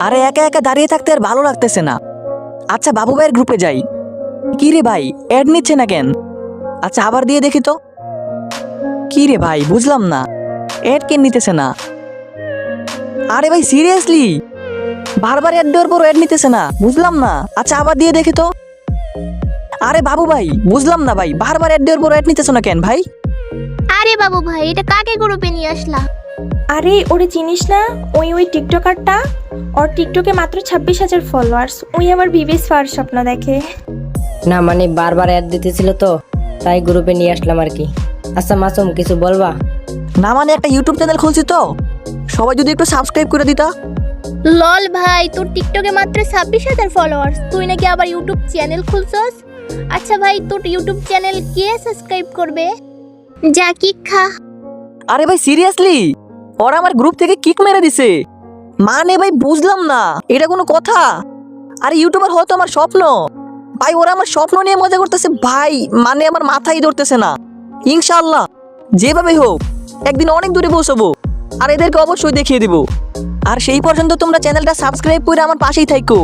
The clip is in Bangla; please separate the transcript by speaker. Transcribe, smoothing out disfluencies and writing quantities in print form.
Speaker 1: আরে একা একা দাঁড়িয়ে থাকতে আর ভালো লাগতেছে না। আচ্ছা বাবু ভাইয়ের গ্রুপে যাই। কি রে ভাই, অ্যাড নিচ্ছে না কেন? আচ্ছা আবার দিয়ে দেখি তো। কি রে ভাই, বুঝলাম না, অ্যাড কেন নিতেছে না? আরে ভাই সিরিয়াসলি বারবার অ্যাড দেওয়ার পর অ্যাড নিতেছে না, বুঝলাম না। আচ্ছা আবার দিয়ে দেখি তো। আরে বাবু ভাই বুঝলাম না ভাই, বারবার অ্যাড দেওয়ার পর অ্যাড নিতেছ না কেন ভাই?
Speaker 2: আরে বাবু ভাই, এটা কাকে গ্রুপে নিয়ে আসলা?
Speaker 3: আরে ওরে চিনিস না? ওই টিকটকারটা, ওর টিকটকে মাত্র 26,000 ফলোয়ার্স। ওই আমার বিবিএস পাওয়ার স্বপ্ন দেখে।
Speaker 4: না মানে বারবার অ্যাড দিতেছিল তো, তাই গ্রুপে নিয়ে আসলাম আর কি। আচ্ছা মাসুম, কিছু বলবা?
Speaker 1: না মানে একটা ইউটিউব চ্যানেল খুলছি তো, সবাই যদি একটু সাবস্ক্রাইব করে দিতা।
Speaker 2: লল ভাই, তোর টিকটকে মাত্র 26,000 ফলোয়ার্স, তুই নাকি আবার ইউটিউব চ্যানেল খুলছস? আচ্ছা ভাই, তোর ইউটিউব চ্যানেল কে সাবস্ক্রাইব করবে? যা কিক খা।
Speaker 1: আরে ভাই সিরিয়াসলি ওরা আমার গ্রুপ থেকে কিক মেরে দিছে, মানে ভাই বুঝলাম না, এটা কোনো কথা? আরে ইউটিউবার হয়তো আমার স্বপ্ন ভাই, ওরা আমার স্বপ্ন নিয়ে মজা করতেছে ভাই, মানে আমার মাথায় ধরতেছে না। ইনশাআল্লাহ যেভাবে হোক একদিন অনেক দূরে পৌঁছাবো, আর এদেরকে অবশ্যই দেখিয়ে দিব। আর সেই পর্যন্ত তোমরা চ্যানেলটা সাবস্ক্রাইব করে আমার পাশেই থাকো।